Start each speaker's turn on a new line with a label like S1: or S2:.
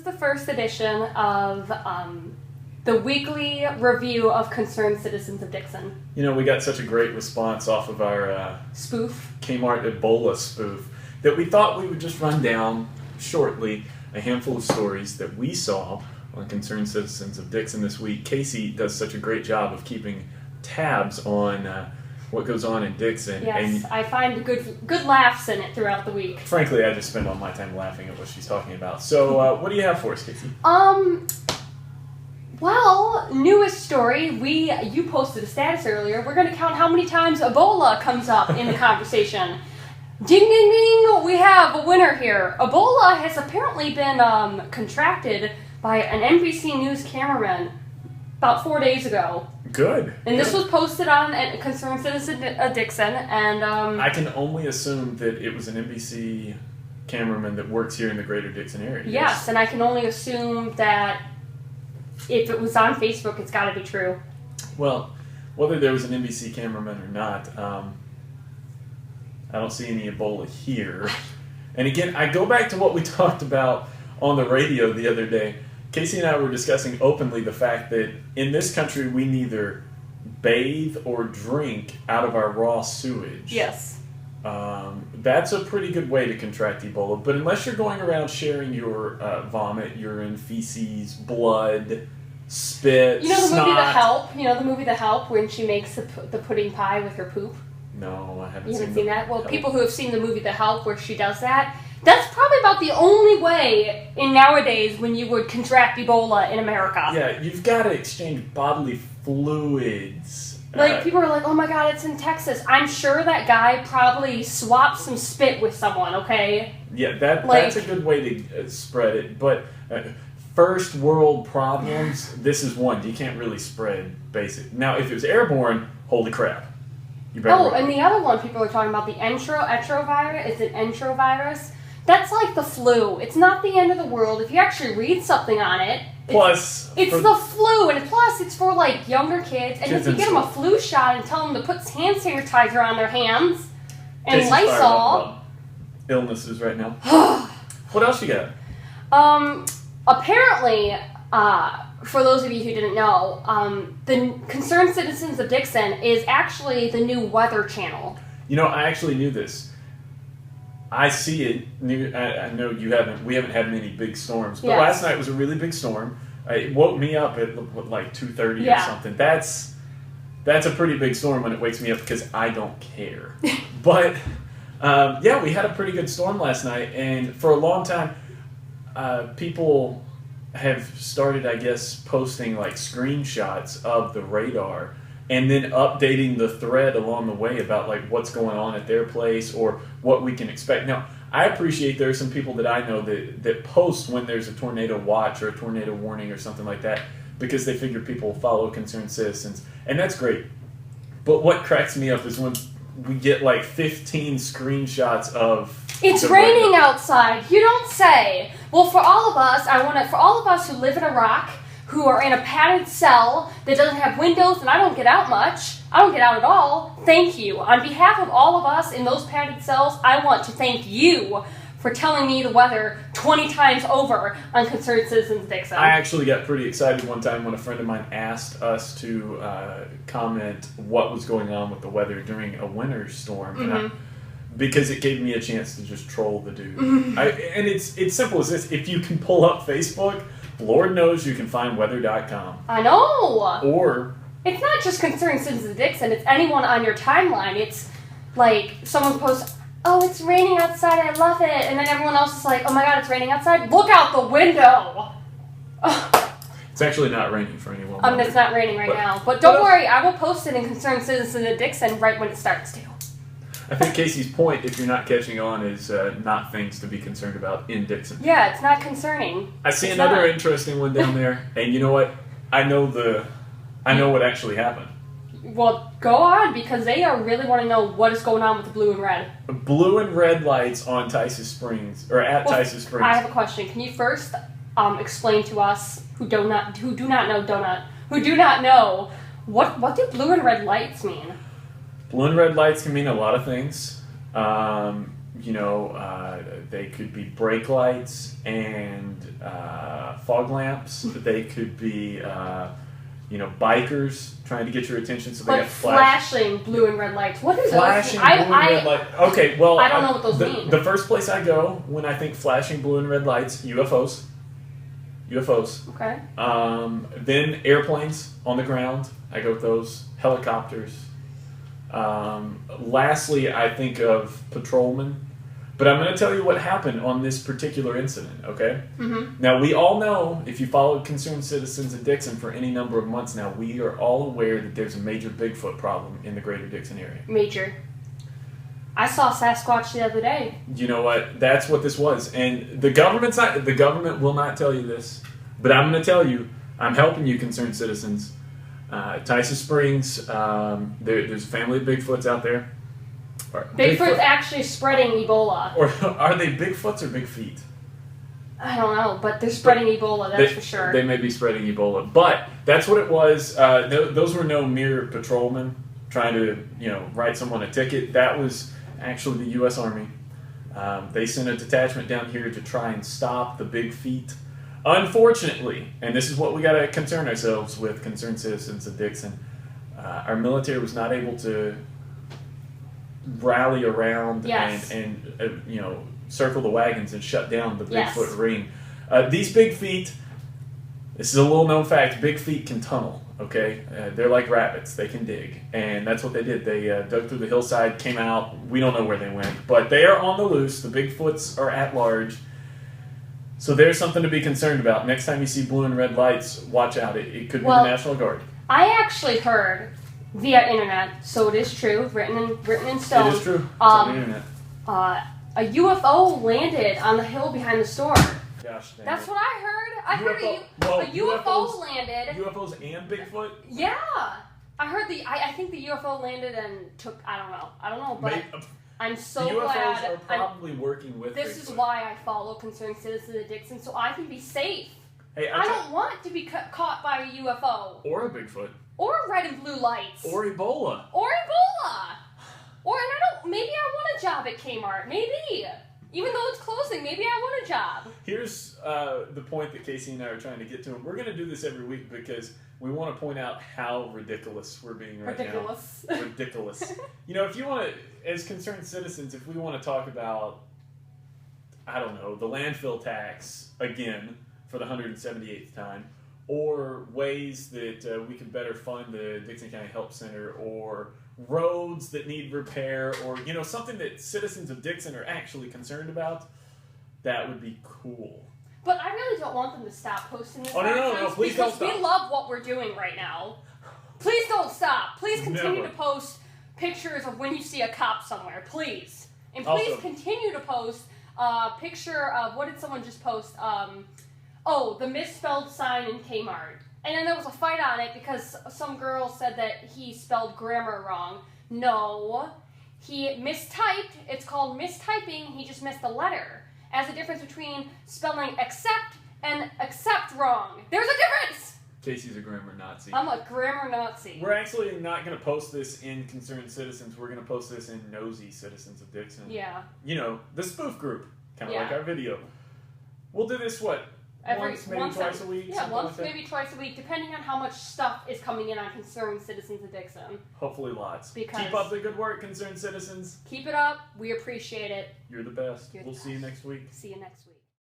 S1: the first edition of the weekly review of Concerned Citizens of Dixon.
S2: You know, we got such a great response off of our
S1: spoof,
S2: Kmart Ebola spoof, that we thought we would just run down shortly a handful of stories that we saw on Concerned Citizens of Dixon this week. Casey does such a great job of keeping tabs on what goes on in Dixon.
S1: Yes, and I find good laughs in it throughout the week.
S2: Frankly, I just spend all my time laughing at what she's talking about. So, what do you have for us, Casey?
S1: Well, newest story. You posted a status earlier. We're going to count how many times Ebola comes up in the conversation. Ding, ding, ding! We have a winner here. Ebola has apparently been contracted by an NBC News cameraman about 4 days ago.
S2: Good.
S1: And this was posted on Concerned Citizen Dixon, and
S2: I can only assume that it was an NBC cameraman that works here in the greater Dixon area.
S1: Yes, and I can only assume that if it was on Facebook, it's got to be true.
S2: Well, whether there was an NBC cameraman or not, I don't see any Ebola here. And again, I go back to what we talked about on the radio the other day. Casey and I were discussing openly the fact that in this country we neither bathe or drink out of our raw sewage.
S1: Yes.
S2: That's a pretty good way to contract Ebola, but unless you're going around sharing your vomit, urine, feces, blood, spit,
S1: You know the
S2: snot.
S1: movie The Help? You know the movie The Help when she makes the pudding pie with her poop?
S2: No, I haven't
S1: You haven't
S2: seen
S1: seen that? Well,
S2: Help.
S1: people who have seen the movie The Help where she does that, that's probably about the only way in nowadays when you would contract Ebola in America.
S2: Yeah, you've got to exchange bodily fluids.
S1: Like, people are like, oh my god, it's in Texas. I'm sure that guy probably swapped some spit with someone, okay?
S2: Yeah, that's a good way to spread it. But first world problems, this is one. You can't really spread basic. Now, if it was airborne, holy crap. You better run.
S1: And the other one people are talking about, the enterovirus. It's an enterovirus. That's like the flu. It's not the end of the world. If you actually read something on it,
S2: Plus,
S1: it's the flu, and plus it's for like younger kids. And if you get them a flu shot and tell them to put hand sanitizer on their hands and
S2: Casey's fired up
S1: Lysol.
S2: about illnesses right now. What else you got?
S1: Apparently, for those of you who didn't know, the Concerned Citizens of Dixon is actually the new Weather Channel.
S2: You know, I actually knew this. I see it. I know you haven't. We haven't had many big storms, but last night was a really big storm. It woke me up at like 2:30 or something. That's a pretty big storm when it wakes me up because I don't care. But we had a pretty good storm last night, and for a long time, people have started, I guess, posting like screenshots of the radar and then updating the thread along the way about like what's going on at their place or what we can expect. Now, I appreciate there are some people that I know that post when there's a tornado watch or a tornado warning or something like that because they figure people follow Concerned Citizens, and that's great. But what cracks me up is when we get like 15 screenshots of
S1: it's raining outside. You don't say. Well, for all of us who live in a rock, who are in a padded cell that doesn't have windows, and I don't get out much. I don't get out at all. Thank you. On behalf of all of us in those padded cells, I want to thank you for telling me the weather 20 times over on Concerned Citizens Dixon.
S2: I actually got pretty excited one time when a friend of mine asked us to comment what was going on with the weather during a winter storm.
S1: Mm-hmm.
S2: Because it gave me a chance to just troll the dude. And it's simple as this. If you can pull up Facebook, Lord knows you can find weather.com.
S1: I know.
S2: Or
S1: it's not just Concerned Citizens of Dixon. It's anyone on your timeline. It's like someone posts, oh, it's raining outside. I love it. And then everyone else is like, oh my god, it's raining outside. Look out the window.
S2: it's actually not raining for anyone.
S1: It's not raining right now. But don't worry. I will post it in Concerned Citizens of Dixon right when it starts to.
S2: I think Casey's point, if you're not catching on, is not things to be concerned about in Dixon.
S1: Yeah, it's not concerning.
S2: I see another interesting one down there, and you know what? I know what actually happened.
S1: Well, go on, because they really want to know what is going on with the blue and red.
S2: Blue and red lights on Tice's Springs, or at Tice's Springs.
S1: I have a question. Can you first explain to us who do not know what do blue and red lights mean?
S2: Blue and red lights can mean a lot of things. They could be brake lights and fog lamps. They could be, bikers trying to get your attention. So they
S1: like
S2: have flashing
S1: blue and red lights. What is
S2: flashing
S1: those?
S2: blue and red lights. Okay, well,
S1: I don't know what those mean.
S2: The first place I go when I think flashing blue and red lights, UFOs.
S1: Okay.
S2: Then airplanes on the ground. I go with those. Helicopters. Lastly, I think of patrolmen. But I'm going to tell you what happened on this particular incident, okay?
S1: Mm-hmm.
S2: Now, we all know, if you followed concerned citizens in Dixon for any number of months now, we are all aware that there's a major Bigfoot problem in the greater Dixon area.
S1: Major. I saw Sasquatch the other day. You
S2: know what? That's what this was. And the government will not tell you this, but I'm going to tell you, I'm helping you, concerned citizens. Tyson Springs, there's a family of Bigfoots out there.
S1: Bigfoot's actually spreading Ebola.
S2: Or are they Bigfoots or Big Feet?
S1: I don't know, but they're spreading Ebola, that's for sure.
S2: They may be spreading Ebola. But that's what it was. Those were no mere patrolmen trying to, write someone a ticket. That was actually the U.S. Army. They sent a detachment down here to try and stop the Big Feet. Unfortunately, and this is what we got to concern ourselves with, concerned citizens of Dixon, our military was not able to rally around and circle the wagons and shut down the Bigfoot ring. These Big Feet, this is a little known fact, Big Feet can tunnel, okay? They're like rabbits, they can dig. And that's what they did. They dug through the hillside, came out, we don't know where they went, but they are on the loose, the Bigfoots are at large. So there's something to be concerned about. Next time you see blue and red lights, watch out, it could be the National Guard.
S1: I actually heard via internet, so it is true, written in stone.
S2: It is true. It's on the internet.
S1: A UFO landed on the hill behind the store.
S2: Gosh, dang
S1: That's
S2: it.
S1: what I heard. I heard a UFO landed.
S2: UFOs and Bigfoot?
S1: Yeah. I heard I think the UFO landed and took, I don't know, but I'm so glad.
S2: UFOs are probably working with
S1: This
S2: Bigfoot.
S1: is why I follow concerned citizens of Dixon, so I can be safe.
S2: Hey,
S1: I don't want to be caught by a UFO.
S2: Or a Bigfoot.
S1: Or red and blue lights.
S2: Or Ebola.
S1: Maybe I want a job at Kmart. Maybe. Even though it's closing, maybe I want a job.
S2: Here's the point that Casey and I are trying to get to. And we're going to do this every week because we want to point out how ridiculous we're being right now. Ridiculous. If you want to, as concerned citizens, if we want to talk about, I don't know, the landfill tax again for the 178th time, or ways that we can better fund the Dixon County Help Center, or roads that need repair, or something that citizens of Dixon are actually concerned about, that would be cool.
S1: But I really don't want them to stop posting this.
S2: No, please don't stop.
S1: Because we love what we're doing right now. Please don't stop. Please continue to post pictures of when you see a cop somewhere, please. And please continue to post a picture of, what did someone just post? The misspelled sign in Kmart. And then there was a fight on it because some girl said that he spelled grammar wrong. No, he mistyped. It's called mistyping. He just missed a letter. As a difference between spelling accept and accept wrong. There's a difference!
S2: Casey's a grammar Nazi.
S1: I'm a grammar Nazi.
S2: We're actually not going to post this in Concerned Citizens. We're going to post this in Nosy Citizens of Dixon.
S1: Yeah.
S2: The spoof group. Kind of like our video. We'll do this, once, maybe twice a week?
S1: Yeah, once, maybe twice a week, depending on how much stuff is coming in on Concerned Citizens of Dixon.
S2: Hopefully lots.
S1: Because
S2: keep up the good work, Concerned Citizens.
S1: Keep it up. We appreciate it.
S2: You're the best. We'll see you next week.
S1: See you next week.